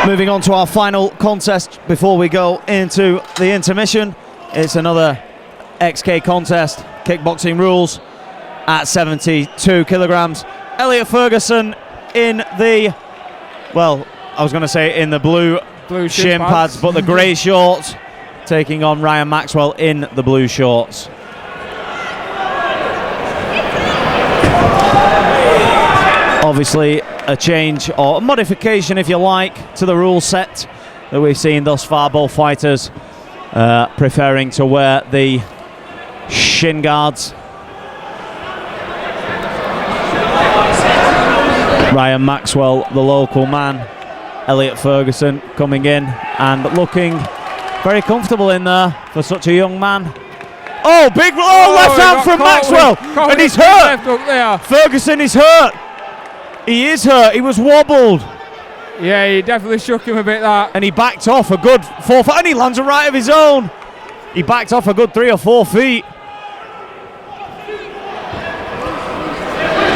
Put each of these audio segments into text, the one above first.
Moving on to our final contest before we go into the intermission. It's another XK contest, kickboxing rules at 72 kilograms. Elliot Ferguson in the, well, I was going to say in the blue shin pads, but the grey shorts, taking on Ryan Maxwell in the blue shorts. Obviously a change or a modification, if you like, to the rule set that we've seen thus far. Both fighters preferring to wear the shin guards. Ryan Maxwell, the local man. Elliot Ferguson coming in and looking very comfortable in there for such a young man. Oh, big left hand from Maxwell, and he's hurt. Ferguson is hurt. He is hurt. He was wobbled. Yeah, he definitely shook him a bit, that. And he backed off a good 4 feet, and he lands a right of his own. He backed off a good 3 or 4 feet.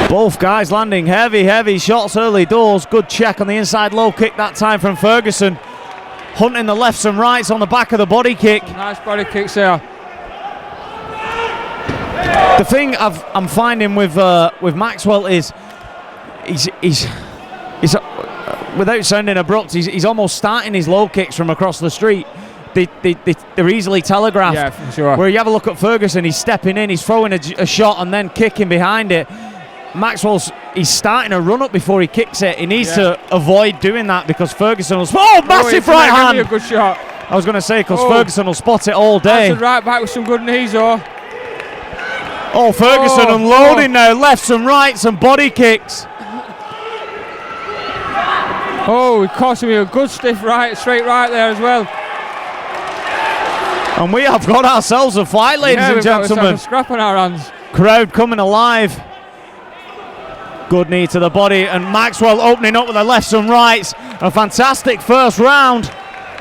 Both guys landing heavy shots early doors. Good check on the inside low kick that time from Ferguson. Hunting the lefts and rights on the back of the body kick. Nice body kicks there. The thing I'm finding with Maxwell is he's without sounding abrupt, he's almost starting his low kicks from across the street. They're easily telegraphed. Yeah, for sure. Where you have a look at Ferguson, he's stepping in, he's throwing a shot and then kicking behind it. He's starting a run up before he kicks it. He needs to avoid doing that because Ferguson will. Oh, massive right hand! A good shot. I was going to say because Ferguson will spot it all day. That's a right back with some good knees, though. Oh, Ferguson unloading now, lefts and rights and body kicks. Oh, he cost me a good stiff right, straight right there as well. And we have got ourselves a fight, ladies and gentlemen. A scrap on our hands. Crowd coming alive. Good knee to the body, and Maxwell opening up with the lefts and rights. A fantastic first round.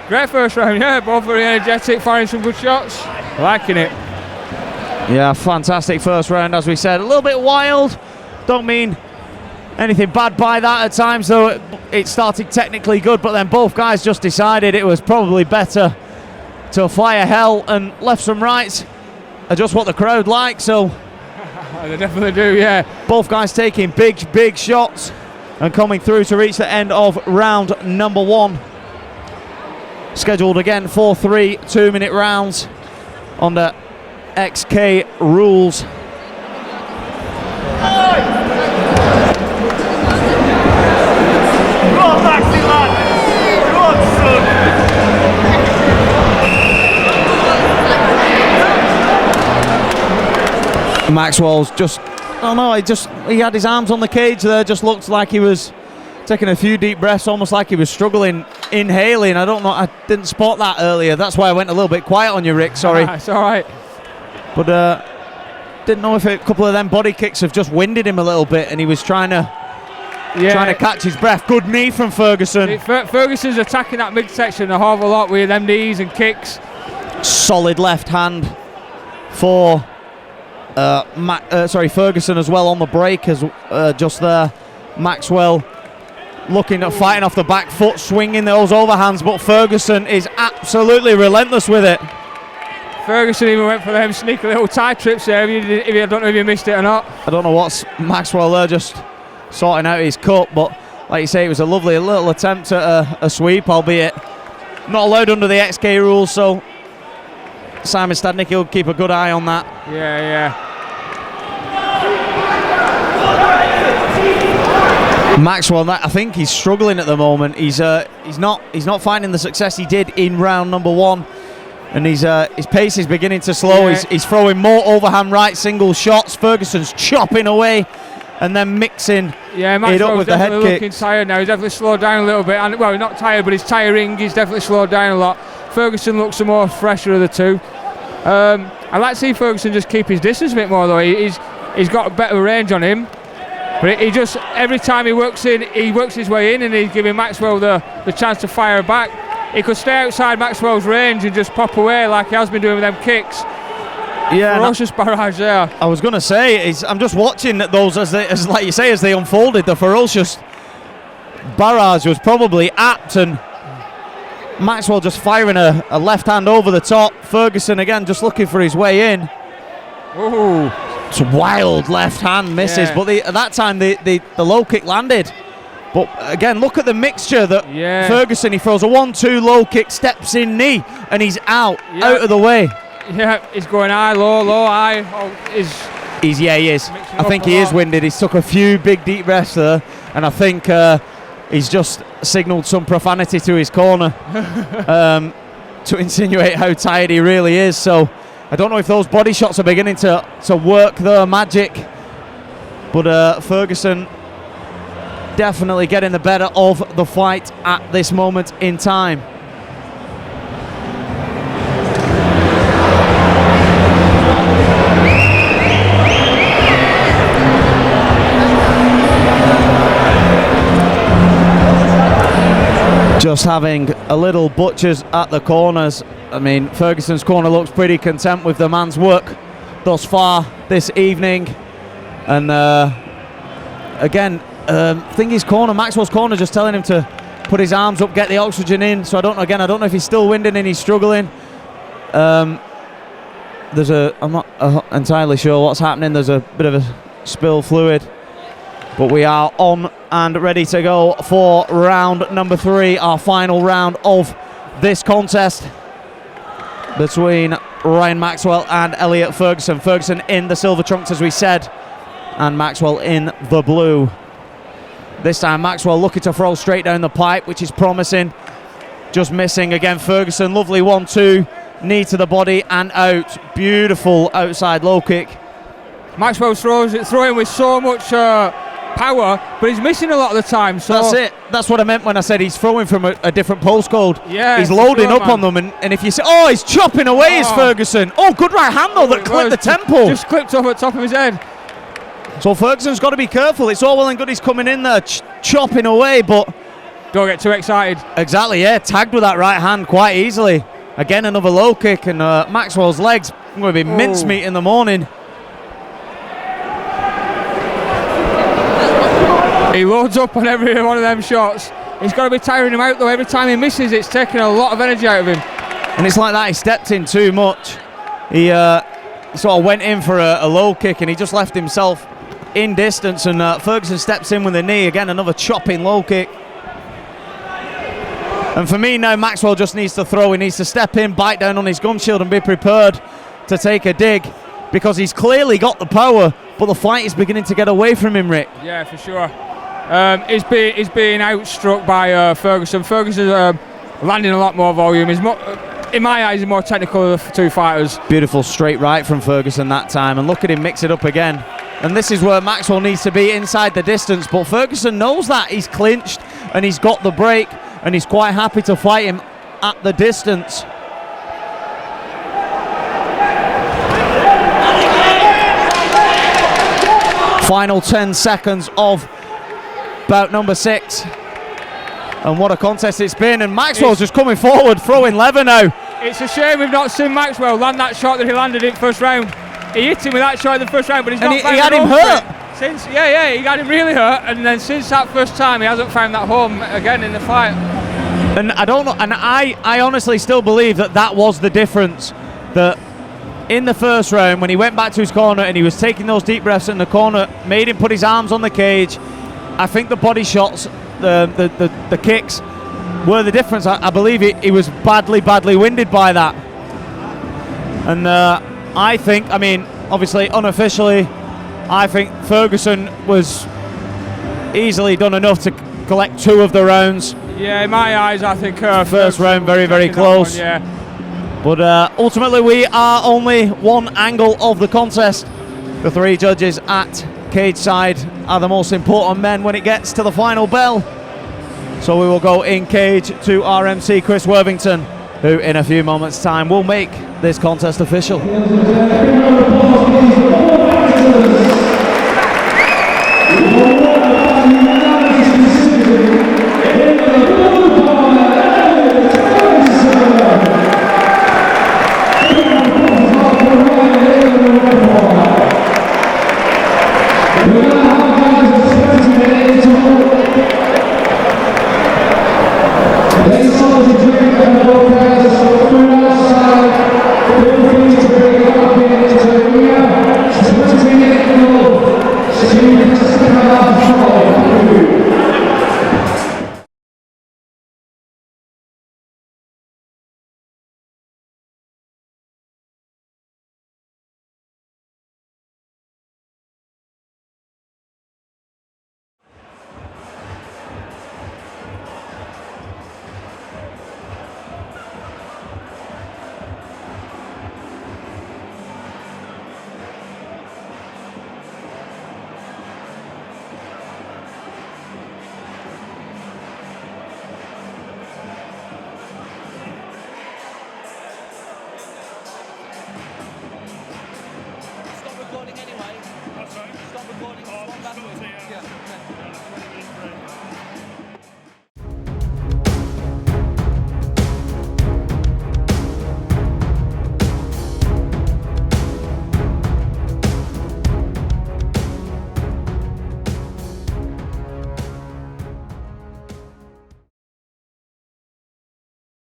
Great first round, yeah. Both very energetic, firing some good shots. Liking it. Yeah, fantastic first round, as we said. A little bit wild. Don't mean anything bad by that at times, though. It started technically good, but then both guys just decided it was probably better to fire hell, and lefts and rights are just what the crowd like, so they definitely do, yeah. Both guys taking big shots and coming through to reach the end of round number 1. Scheduled again for 3 2-minute rounds under XK rules. Maxwell's just, I don't know, he had his arms on the cage there, just looked like he was taking a few deep breaths, almost like he was struggling, inhaling. I don't know, I didn't spot that earlier. That's why I went a little bit quiet on you, Rick, sorry. It's all right. But didn't know if a couple of them body kicks have just winded him a little bit and he was trying to catch his breath. Good knee from Ferguson. Ferguson's attacking that midsection a whole lot with them knees and kicks. Solid left hand for Ferguson as well on the break, as just there. Maxwell looking at fighting off the back foot, swinging those overhands, but Ferguson is absolutely relentless with it. Ferguson even went for them sneaky little tie trips there. I don't know if you missed it or not. I don't know what's Maxwell there, just sorting out his cut, but like you say, it was a lovely little attempt at a sweep, albeit not allowed under the XK rules, so Simon Stadnicki will keep a good eye on that. Yeah. Maxwell, I think he's struggling at the moment. He's not finding the success he did in round number 1, and his pace is beginning to slow. Yeah. He's throwing more overhand right single shots. Ferguson's chopping away and then mixing it up with the head kick. Looking tired now. He's definitely slowed down a little bit. And well, not tired, but he's tiring. He's definitely slowed down a lot. Ferguson looks the more fresher of the two. I'd like to see Ferguson just keep his distance a bit more, though. He's got a better range on him. But he just, every time he works his way in, and he's giving Maxwell the chance to fire back. He could stay outside Maxwell's range and just pop away like he has been doing with them kicks. Yeah, ferocious barrage there. I was going to say, I'm just watching those as like you say, as they unfolded. The ferocious barrage was probably apt, and Maxwell just firing a left hand over the top. Ferguson again just looking for his way in. Ooh. It's a wild left hand, misses, but at that time the low kick landed. But again, look at the mixture that Ferguson, he throws a 1-2 low kick, steps in knee, and he's out of the way. Yeah, he's going high, low, high. He is. I think he is winded. He's took a few big deep breaths there, and I think he's just signalled some profanity to his corner to insinuate how tired he really is. So I don't know if those body shots are beginning to work their magic, but Ferguson definitely getting the better of the fight at this moment in time. Just having a little butchers at the corners. I mean, Ferguson's corner looks pretty content with the man's work thus far this evening. And again, Maxwell's corner just telling him to put his arms up, get the oxygen in. So I don't know if he's still winded and he's struggling. I'm not entirely sure what's happening. There's a bit of a spill fluid. But we are on and ready to go for round number 3, our final round of this contest between Ryan Maxwell and Elliot Ferguson. Ferguson in the silver trunks, as we said, and Maxwell in the blue. This time Maxwell looking to throw straight down the pipe, which is promising. Just missing again. Ferguson, lovely 1-2, knee to the body and out. Beautiful outside low kick. Maxwell throwing with so much power, but he's missing a lot of the time. So that's it. That's what I meant when I said he's throwing from a different postcode. Yeah, he's loading up on them, and if you say, he's chopping away his Ferguson. Good right hand though that clipped the temple. Just clipped off at the top of his head. So Ferguson's got to be careful. It's all well and good he's coming in there chopping away, but don't get too excited. Exactly, yeah. Tagged with that right hand quite easily. Again, another low kick, and Maxwell's legs going to be mincemeat in the morning. He loads up on every one of them shots. He's got to be tiring him out though. Every time he misses, it's taking a lot of energy out of him. And it's like that, he stepped in too much. He sort of went in for a low kick and he just left himself in distance, and Ferguson steps in with a knee. Again, another chopping low kick. And for me now, Maxwell just needs to throw. He needs to step in, bite down on his gum shield and be prepared to take a dig, because he's clearly got the power, but the fight is beginning to get away from him, Rick. Yeah, for sure. He's being outstruck by Ferguson. Ferguson's landing a lot more volume. He's more, in my eyes, he's more technical of the two fighters. Beautiful straight right from Ferguson that time, and look at him mix it up again. And this is where Maxwell needs to be, inside the distance, but Ferguson knows that. He's clinched and he's got the break, and he's quite happy to fight him at the distance. Final 10 seconds of bout number 6, and what a contest it's been. And Maxwell's just coming forward, throwing lever now. It's a shame we've not seen Maxwell land that shot that he landed in first round. He hit him with that shot in the first round, but he's not found he had him hurt. Since, he had him really hurt, and then since that first time he hasn't found that home again in the fight. And I don't know, and I honestly still believe that was the difference, that in the first round, when he went back to his corner and he was taking those deep breaths in the corner, made him put his arms on the cage. I think the body shots, the kicks were the difference. I believe he was badly winded by that. And I think, I mean, obviously unofficially, I think Ferguson was easily done enough to collect 2 of the rounds. Yeah, in my eyes, I think first round very close. One, yeah. But ultimately, we are only one angle of the contest. The 3 judges at cage side are the most important men when it gets to the final bell. So we will go in cage to our MC Chris Worthington, who in a few moments' time will make this contest official.